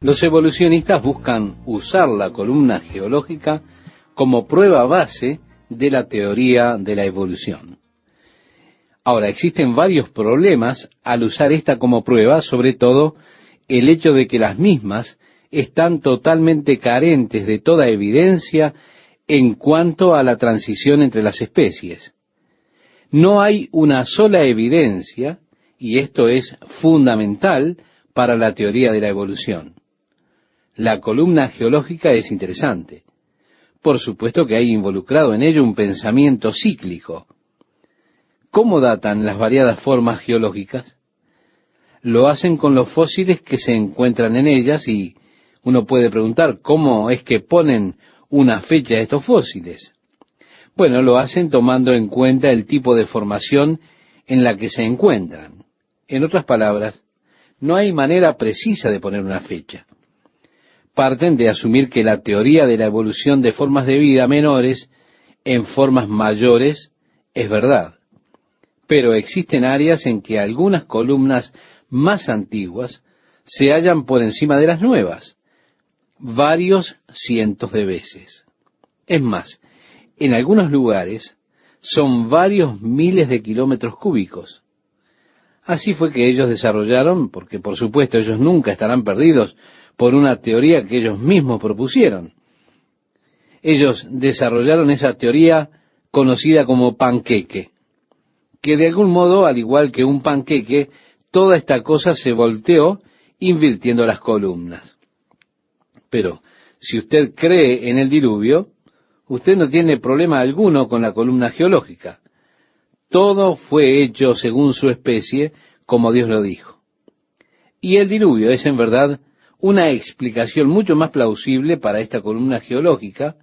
Los evolucionistas buscan usar la columna geológica como prueba base de la teoría de la evolución. Ahora, existen varios problemas al usar esta como prueba, sobre todo el hecho de que las mismas están totalmente carentes de toda evidencia en cuanto a la transición entre las especies. No hay una sola evidencia, y esto es fundamental para la teoría de la evolución. La columna geológica es interesante. Por supuesto que hay involucrado en ello un pensamiento cíclico. ¿Cómo datan las variadas formas geológicas? Lo hacen con los fósiles que se encuentran en ellas y uno puede preguntar cómo es que ponen una fecha a estos fósiles. Bueno, lo hacen tomando en cuenta el tipo de formación en la que se encuentran. En otras palabras, no hay manera precisa de poner una fecha. Parten de asumir que la teoría de la evolución de formas de vida menores en formas mayores es verdad. Pero existen áreas en que algunas columnas más antiguas se hallan por encima de las nuevas, varios cientos de veces. Es más, en algunos lugares son varios miles de kilómetros cúbicos. Así fue que ellos desarrollaron, porque por supuesto ellos nunca estarán perdidos por una teoría que ellos mismos propusieron. Ellos desarrollaron esa teoría conocida como panqueque, que de algún modo, al igual que un panqueque, toda esta cosa se volteó invirtiendo las columnas. Pero si usted cree en el diluvio, usted no tiene problema alguno con la columna geológica. Todo fue hecho según su especie, como Dios lo dijo. Y el diluvio es en verdad una explicación mucho más plausible para esta columna geológica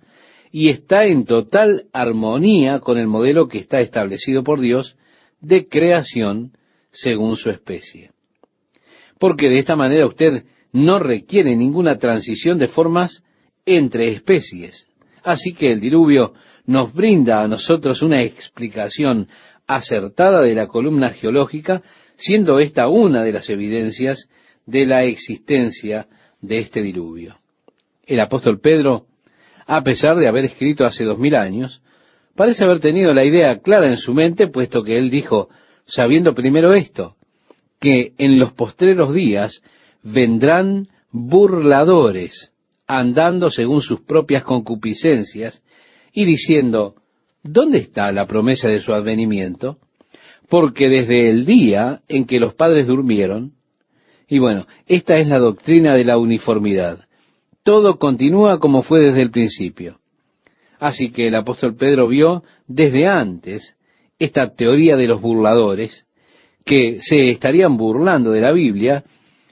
y está en total armonía con el modelo que está establecido por Dios de creación según su especie. Porque de esta manera usted no requiere ninguna transición de formas entre especies. Así que el diluvio nos brinda a nosotros una explicación acertada de la columna geológica, siendo esta una de las evidencias de la existencia de este diluvio. El apóstol Pedro, a pesar de haber escrito hace 2000 años, parece haber tenido la idea clara en su mente, puesto que él dijo, sabiendo primero esto, que en los postreros días vendrán burladores, andando según sus propias concupiscencias, y diciendo, ¿dónde está la promesa de su advenimiento? Porque desde el día en que los padres durmieron, y bueno, esta es la doctrina de la uniformidad. Todo continúa como fue desde el principio. Así que el apóstol Pedro vio desde antes esta teoría de los burladores, que se estarían burlando de la Biblia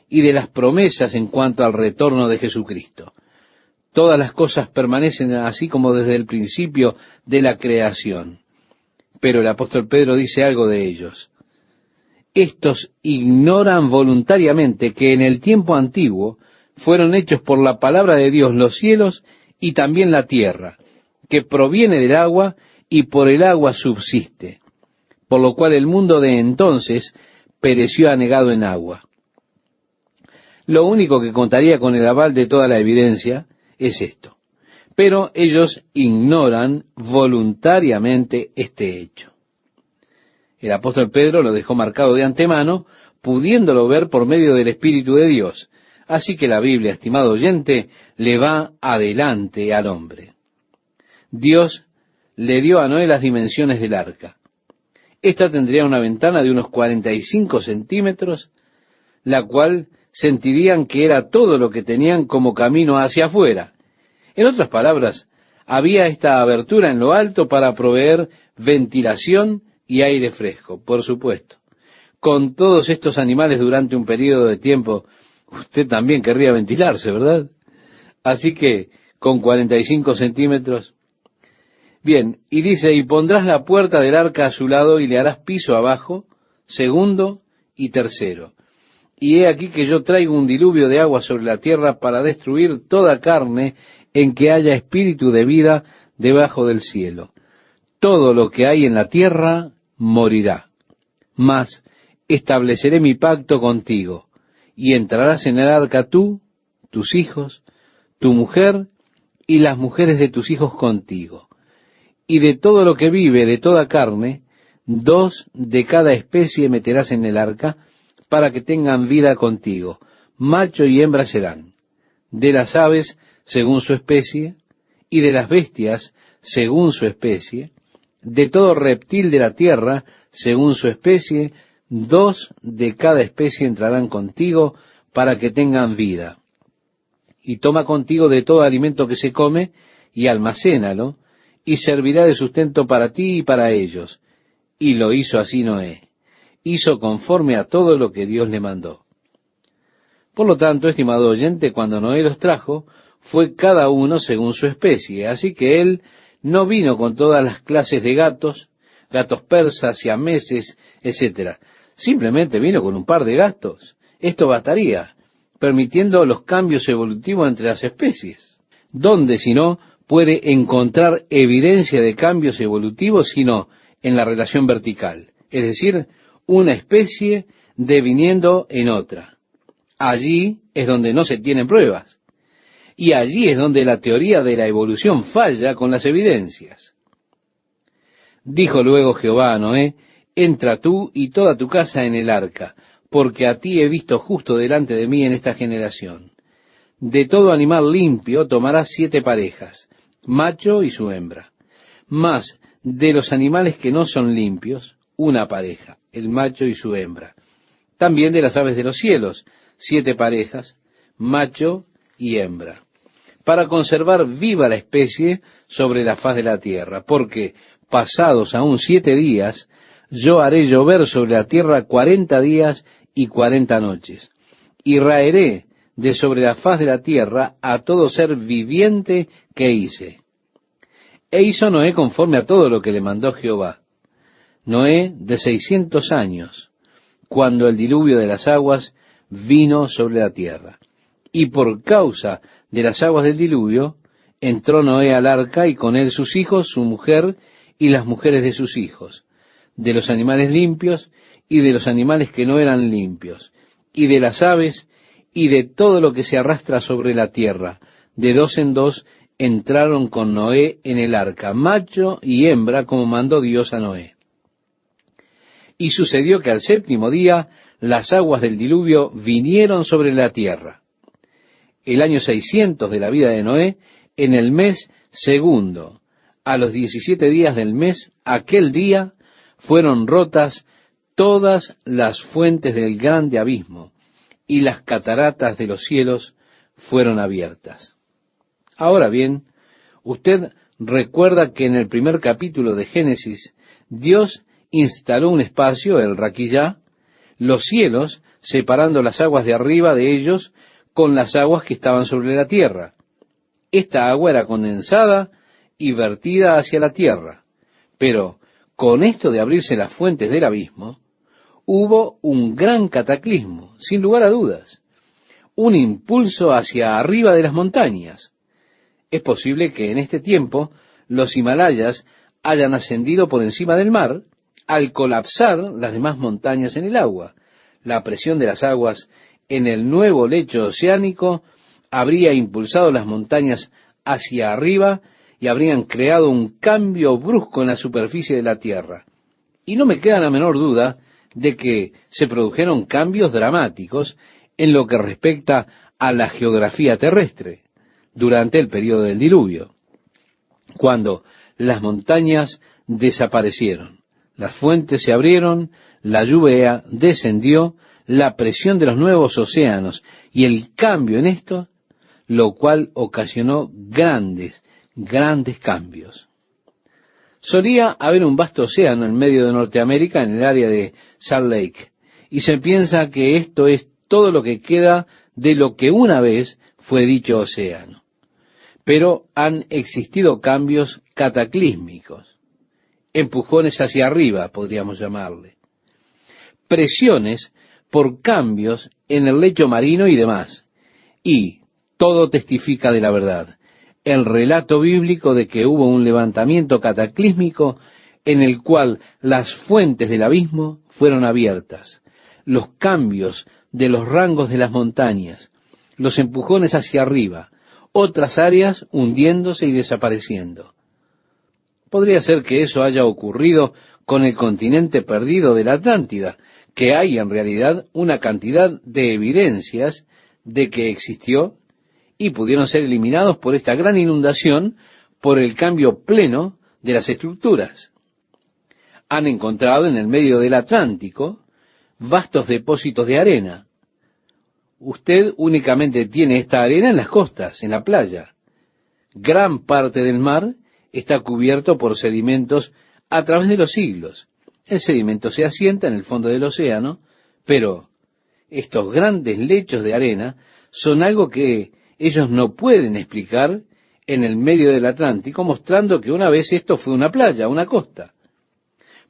y de las promesas en cuanto al retorno de Jesucristo. Todas las cosas permanecen así como desde el principio de la creación. Pero el apóstol Pedro dice algo de ellos. Estos ignoran voluntariamente que en el tiempo antiguo fueron hechos por la palabra de Dios los cielos y también la tierra, que proviene del agua y por el agua subsiste, por lo cual el mundo de entonces pereció anegado en agua. Lo único que contaría con el aval de toda la evidencia es esto. Pero ellos ignoran voluntariamente este hecho. El apóstol Pedro lo dejó marcado de antemano, pudiéndolo ver por medio del Espíritu de Dios. Así que la Biblia, estimado oyente, le va adelante al hombre. Dios le dio a Noé las dimensiones del arca. Esta tendría una ventana de unos 45 centímetros, la cual sentirían que era todo lo que tenían como camino hacia afuera. En otras palabras, había esta abertura en lo alto para proveer ventilación y aire fresco, por supuesto. Con todos estos animales durante un periodo de tiempo, usted también querría ventilarse, ¿verdad? Así que, con 45 centímetros. Bien, y dice, y pondrás la puerta del arca a su lado y le harás piso abajo, segundo y tercero. Y he aquí que yo traigo un diluvio de agua sobre la tierra para destruir toda carne en que haya espíritu de vida debajo del cielo. Todo lo que hay en la tierra morirá. Mas estableceré mi pacto contigo, y entrarás en el arca tú, tus hijos, tu mujer y las mujeres de tus hijos contigo. Y de todo lo que vive, de toda carne, 2 de cada especie meterás en el arca, para que tengan vida contigo. Macho y hembra serán. De las aves, según su especie, y de las bestias, según su especie, de todo reptil de la tierra, según su especie, 2 de cada especie entrarán contigo, para que tengan vida. Y toma contigo de todo alimento que se come, y almacénalo, y servirá de sustento para ti y para ellos. Y lo hizo así Noé. Hizo conforme a todo lo que Dios le mandó. Por lo tanto, estimado oyente, cuando Noé los trajo, fue cada uno según su especie. Así que él no vino con todas las clases de gatos, gatos persas, siameses, etcétera. Simplemente vino con un par de gatos. Esto bastaría, permitiendo los cambios evolutivos entre las especies. ¿Dónde, si no, puede encontrar evidencia de cambios evolutivos, sino en la relación vertical? Es decir, una especie deviniendo en otra. Allí es donde no se tienen pruebas. Y allí es donde la teoría de la evolución falla con las evidencias. Dijo luego Jehová a Noé: entra tú y toda tu casa en el arca, porque a ti he visto justo delante de mí en esta generación. De todo animal limpio tomarás 7 parejas, macho y su hembra. Mas de los animales que no son limpios, 1 pareja, el macho y su hembra. También de las aves de los cielos, 7 parejas, macho y hembra, para conservar viva la especie sobre la faz de la tierra, porque pasados aún 7 días, yo haré llover sobre la tierra 40 días y 40 noches, y raeré de sobre la faz de la tierra a todo ser viviente que hice. E hizo Noé conforme a todo lo que le mandó Jehová. Noé de 600 años, cuando el diluvio de las aguas vino sobre la tierra. Y por causa de las aguas del diluvio, entró Noé al arca, y con él sus hijos, su mujer y las mujeres de sus hijos, de los animales limpios y de los animales que no eran limpios, y de las aves y de todo lo que se arrastra sobre la tierra. De 2 en 2 entraron con Noé en el arca, macho y hembra, como mandó Dios a Noé. Y sucedió que al 7º día las aguas del diluvio vinieron sobre la tierra. El año 600 de la vida de Noé, en el mes 2, a los 17 días del mes, aquel día fueron rotas todas las fuentes del grande abismo, y las cataratas de los cielos fueron abiertas. Ahora bien, usted recuerda que en el primer capítulo de Génesis, Dios instaló un espacio, el Raquillá, los cielos, separando las aguas de arriba de ellos con las aguas que estaban sobre la tierra. Esta agua era condensada y vertida hacia la tierra. Pero con esto de abrirse las fuentes del abismo, hubo un gran cataclismo, sin lugar a dudas, un impulso hacia arriba de las montañas. Es posible que en este tiempo los Himalayas hayan ascendido por encima del mar al colapsar las demás montañas en el agua. La presión de las aguas en el nuevo lecho oceánico habría impulsado las montañas hacia arriba y habrían creado un cambio brusco en la superficie de la tierra. Y no me queda la menor duda de que se produjeron cambios dramáticos en lo que respecta a la geografía terrestre durante el período del diluvio, cuando las montañas desaparecieron, las fuentes se abrieron, la lluvia descendió, la presión de los nuevos océanos y el cambio en esto, lo cual ocasionó grandes cambios. Solía haber un vasto océano en medio de Norteamérica, en el área de Salt Lake, y se piensa que esto es todo lo que queda de lo que una vez fue dicho océano. Pero han existido cambios cataclísmicos, empujones hacia arriba, podríamos llamarle, presiones por cambios en el lecho marino y demás, y todo testifica de la verdad. El relato bíblico de que hubo un levantamiento cataclísmico en el cual las fuentes del abismo fueron abiertas, los cambios de los rangos de las montañas, los empujones hacia arriba, otras áreas hundiéndose y desapareciendo. Podría ser que eso haya ocurrido con el continente perdido de la Atlántida, que hay en realidad una cantidad de evidencias de que existió y pudieron ser eliminados por esta gran inundación, por el cambio pleno de las estructuras. Han encontrado en el medio del Atlántico vastos depósitos de arena. Usted únicamente tiene esta arena en las costas, en la playa. Gran parte del mar está cubierto por sedimentos a través de los siglos. El sedimento se asienta en el fondo del océano, pero estos grandes lechos de arena son algo que ellos no pueden explicar en el medio del Atlántico, mostrando que una vez esto fue una playa, una costa.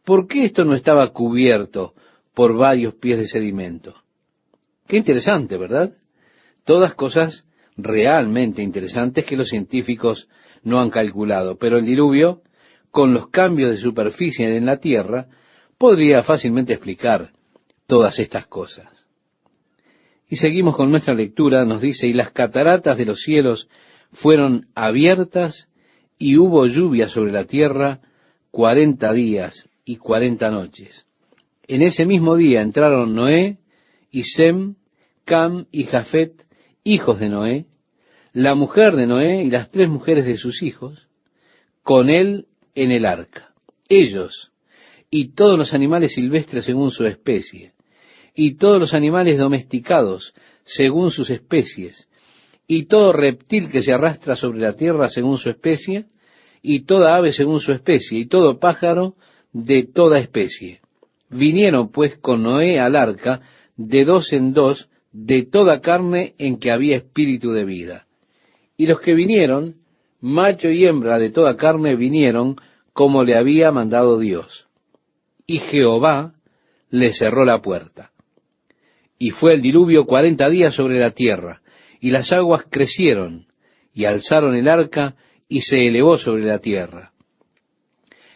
¿Por qué esto no estaba cubierto por varios pies de sedimento? Qué interesante, ¿verdad? Todas cosas realmente interesantes que los científicos no han calculado, pero el diluvio, con los cambios de superficie en la tierra, podría fácilmente explicar todas estas cosas. Y seguimos con nuestra lectura, nos dice, y las cataratas de los cielos fueron abiertas, y hubo lluvia sobre la tierra 40 días y 40 noches. En ese mismo día entraron Noé y Sem, Cam y Jafet, hijos de Noé, la mujer de Noé y las 3 mujeres de sus hijos, con él en el arca. Ellos y todos los animales silvestres según su especie, y todos los animales domesticados según sus especies, y todo reptil que se arrastra sobre la tierra según su especie, y toda ave según su especie, y todo pájaro de toda especie. Vinieron pues con Noé al arca de 2 en 2 de toda carne en que había espíritu de vida. Y los que vinieron, macho y hembra de toda carne, vinieron como le había mandado Dios. Y Jehová le cerró la puerta. Y fue el diluvio 40 días sobre la tierra, y las aguas crecieron, y alzaron el arca, y se elevó sobre la tierra.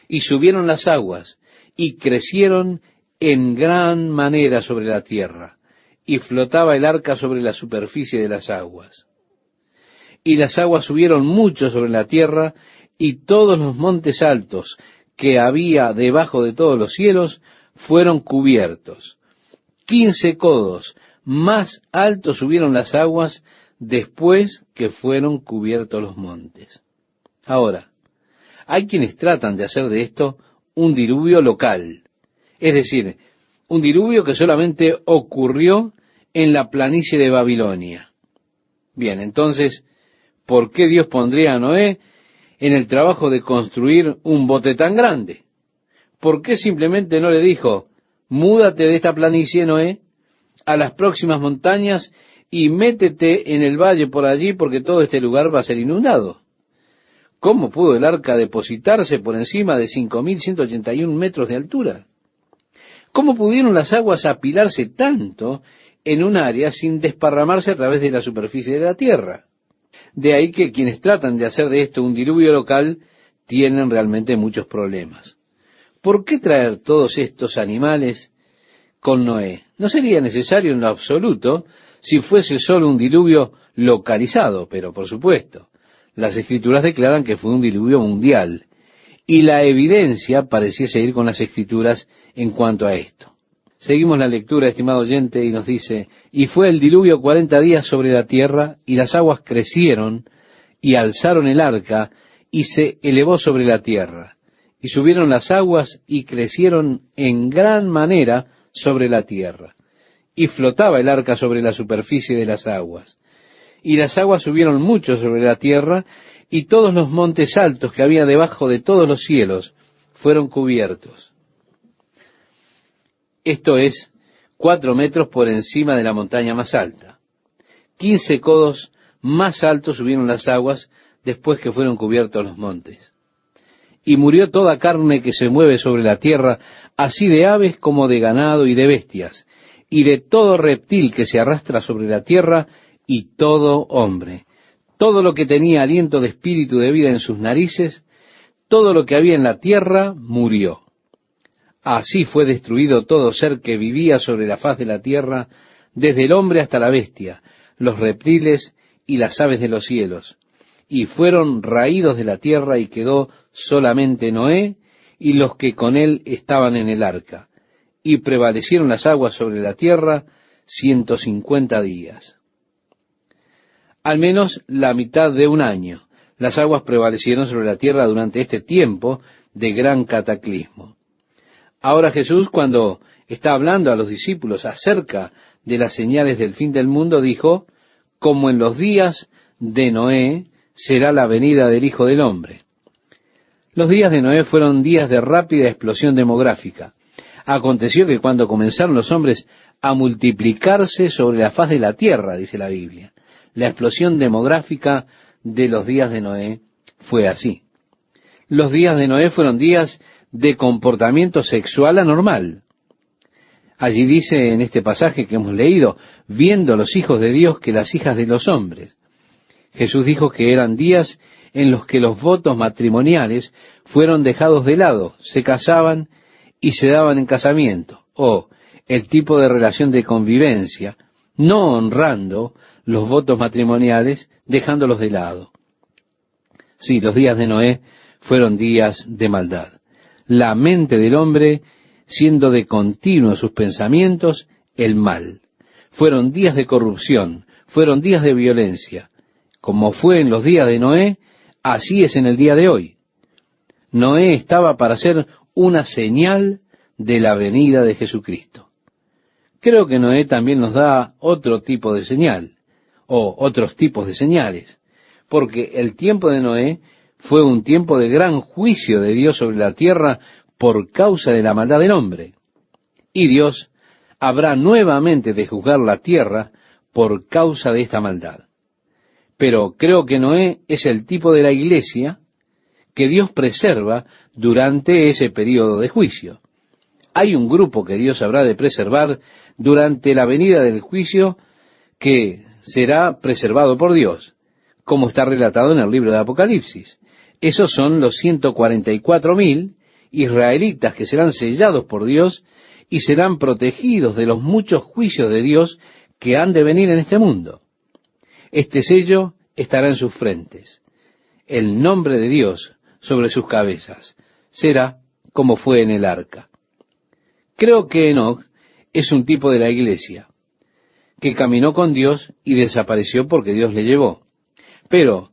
Y subieron las aguas, y crecieron en gran manera sobre la tierra, y flotaba el arca sobre la superficie de las aguas. Y las aguas subieron mucho sobre la tierra, y todos los montes altos que había debajo de todos los cielos fueron cubiertos. 15 codos más altos subieron las aguas después que fueron cubiertos los montes. Ahora, hay quienes tratan de hacer de esto un diluvio local, es decir, un diluvio que solamente ocurrió en la planicie de Babilonia. Bien, entonces, ¿por qué Dios pondría a Noé en el trabajo de construir un bote tan grande? ¿Por qué simplemente no le dijo, múdate de esta planicie, Noé, a las próximas montañas y métete en el valle por allí porque todo este lugar va a ser inundado? ¿Cómo pudo el arca depositarse por encima de 5.181 metros de altura? ¿Cómo pudieron las aguas apilarse tanto en un área sin desparramarse a través de la superficie de la tierra? De ahí que quienes tratan de hacer de esto un diluvio local tienen realmente muchos problemas. ¿Por qué traer todos estos animales con Noé? No sería necesario en lo absoluto si fuese solo un diluvio localizado, pero por supuesto, las Escrituras declaran que fue un diluvio mundial, y la evidencia pareciese ir con las Escrituras en cuanto a esto. Seguimos la lectura, estimado oyente, y nos dice, y fue el diluvio 40 días sobre la tierra, y las aguas crecieron, y alzaron el arca, y se elevó sobre la tierra. Y subieron las aguas, y crecieron en gran manera sobre la tierra. Y flotaba el arca sobre la superficie de las aguas. Y las aguas subieron mucho sobre la tierra, y todos los montes altos que había debajo de todos los cielos fueron cubiertos. Esto es 4 metros por encima de la montaña más alta. 15 codos más altos subieron las aguas después que fueron cubiertos los montes. Y murió toda carne que se mueve sobre la tierra, así de aves como de ganado y de bestias, y de todo reptil que se arrastra sobre la tierra, y todo hombre. Todo lo que tenía aliento de espíritu de vida en sus narices, todo lo que había en la tierra, murió. Así fue destruido todo ser que vivía sobre la faz de la tierra, desde el hombre hasta la bestia, los reptiles y las aves de los cielos, y fueron raídos de la tierra, y quedó solamente Noé y los que con él estaban en el arca, y prevalecieron las aguas sobre la tierra 150 días. Al menos la mitad de un año, las aguas prevalecieron sobre la tierra durante este tiempo de gran cataclismo. Ahora Jesús, cuando está hablando a los discípulos acerca de las señales del fin del mundo, dijo: como en los días de Noé será la venida del Hijo del Hombre. Los días de Noé fueron días de rápida explosión demográfica. Aconteció que cuando comenzaron los hombres a multiplicarse sobre la faz de la tierra, dice la Biblia, la explosión demográfica de los días de Noé fue así. Los días de Noé fueron días de comportamiento sexual anormal. Allí dice en este pasaje que hemos leído: viendo los hijos de Dios que las hijas de los hombres. Jesús dijo que eran días en los que los votos matrimoniales fueron dejados de lado, se casaban y se daban en casamiento, o el tipo de relación de convivencia, no honrando los votos matrimoniales, dejándolos de lado. Sí, los días de Noé fueron días de maldad. La mente del hombre siendo de continuo sus pensamientos el mal. Fueron días de corrupción, fueron días de violencia. Como fue en los días de Noé, así es en el día de hoy. Noé estaba para ser una señal de la venida de Jesucristo. Creo que Noé también nos da otro tipo de señal, o otros tipos de señales, porque el tiempo de Noé fue un tiempo de gran juicio de Dios sobre la tierra por causa de la maldad del hombre. Y Dios habrá nuevamente de juzgar la tierra por causa de esta maldad. Pero creo que Noé es el tipo de la iglesia que Dios preserva durante ese período de juicio. Hay un grupo que Dios habrá de preservar durante la venida del juicio, que será preservado por Dios, como está relatado en el libro de Apocalipsis. Esos son los 144,000 israelitas que serán sellados por Dios y serán protegidos de los muchos juicios de Dios que han de venir en este mundo. Este sello estará en sus frentes. El nombre de Dios sobre sus cabezas será como fue en el arca. Creo que Enoc es un tipo de la iglesia, que caminó con Dios y desapareció porque Dios le llevó. Pero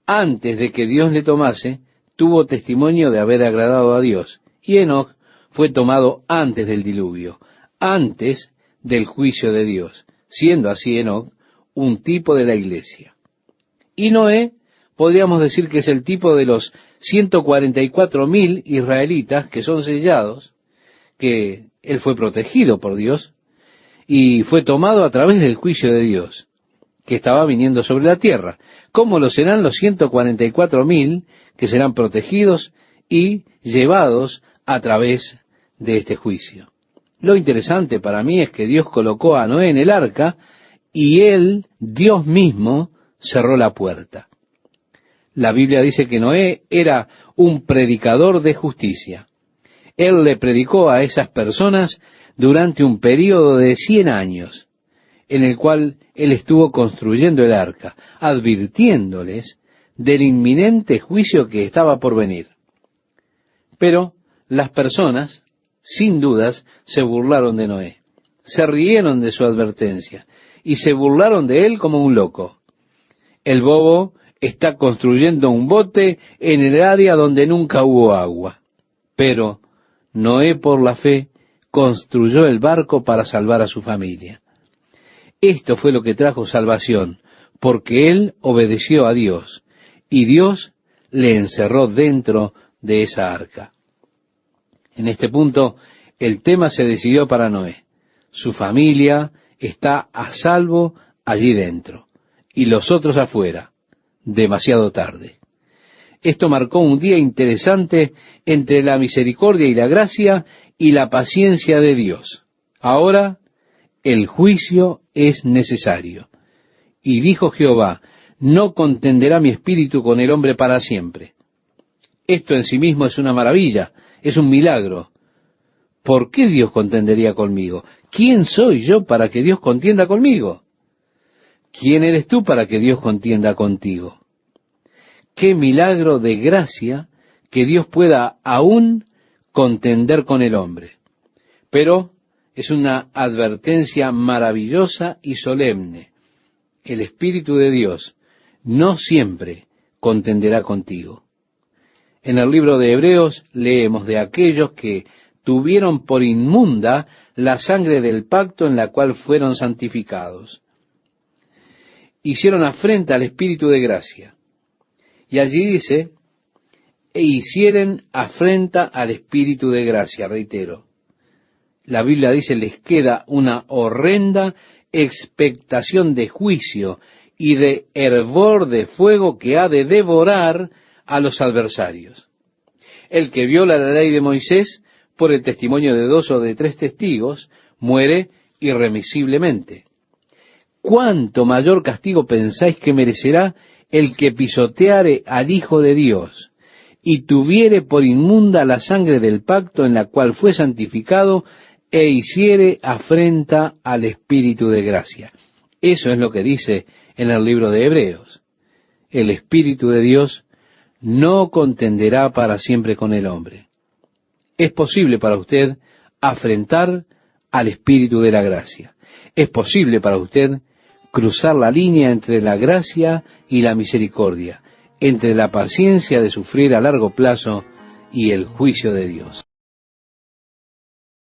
antes de que Dios le tomase, tuvo testimonio de haber agradado a Dios. Y Enoc fue tomado antes del diluvio, antes del juicio de Dios, siendo así Enoc un tipo de la iglesia. Y Noé, podríamos decir que es el tipo de los 144,000 israelitas que son sellados, que él fue protegido por Dios y fue tomado a través del juicio de Dios que estaba viniendo sobre la tierra. ¿Cómo lo serán los 144,000 que serán protegidos y llevados a través de este juicio? Lo interesante para mí es que Dios colocó a Noé en el arca y él, Dios mismo, cerró la puerta. La Biblia dice que Noé era un predicador de justicia. Él le predicó a esas personas durante un período de 100 años, en el cual él estuvo construyendo el arca, advirtiéndoles del inminente juicio que estaba por venir. Pero las personas, sin dudas, se burlaron de Noé, se rieron de su advertencia y se burlaron de él como un loco. El bobo está construyendo un bote en el área donde nunca hubo agua. Pero Noé, por la fe, construyó el barco para salvar a su familia. Esto fue lo que trajo salvación, porque él obedeció a Dios, y Dios le encerró dentro de esa arca. En este punto, el tema se decidió para Noé. Su familia está a salvo allí dentro, y los otros afuera, demasiado tarde. Esto marcó un día interesante entre la misericordia y la gracia y la paciencia de Dios. Ahora el juicio es necesario. Y dijo Jehová: no contenderá mi espíritu con el hombre para siempre. Esto en sí mismo es una maravilla, es un milagro. ¿Por qué Dios contendería conmigo? ¿Quién soy yo para que Dios contienda conmigo? ¿Quién eres tú para que Dios contienda contigo? Qué milagro de gracia que Dios pueda aún contender con el hombre. Pero es una advertencia maravillosa y solemne. El Espíritu de Dios no siempre contenderá contigo. En el libro de Hebreos leemos de aquellos que tuvieron por inmunda la sangre del pacto en la cual fueron santificados. Hicieron afrenta al Espíritu de gracia. Y allí dice, e hicieren afrenta al Espíritu de gracia, reitero. La Biblia dice, les queda una horrenda expectación de juicio y de hervor de fuego que ha de devorar a los adversarios. El que viola la ley de Moisés por el testimonio de 2 o de 3 testigos muere irremisiblemente. ¿Cuánto mayor castigo pensáis que merecerá el que pisoteare al Hijo de Dios y tuviere por inmunda la sangre del pacto en la cual fue santificado e hiciere afrenta al Espíritu de gracia? Eso es lo que dice en el libro de Hebreos. El Espíritu de Dios no contenderá para siempre con el hombre. Es posible para usted afrentar al Espíritu de la gracia. Es posible para usted cruzar la línea entre la gracia y la misericordia, entre la paciencia de sufrir a largo plazo y el juicio de Dios.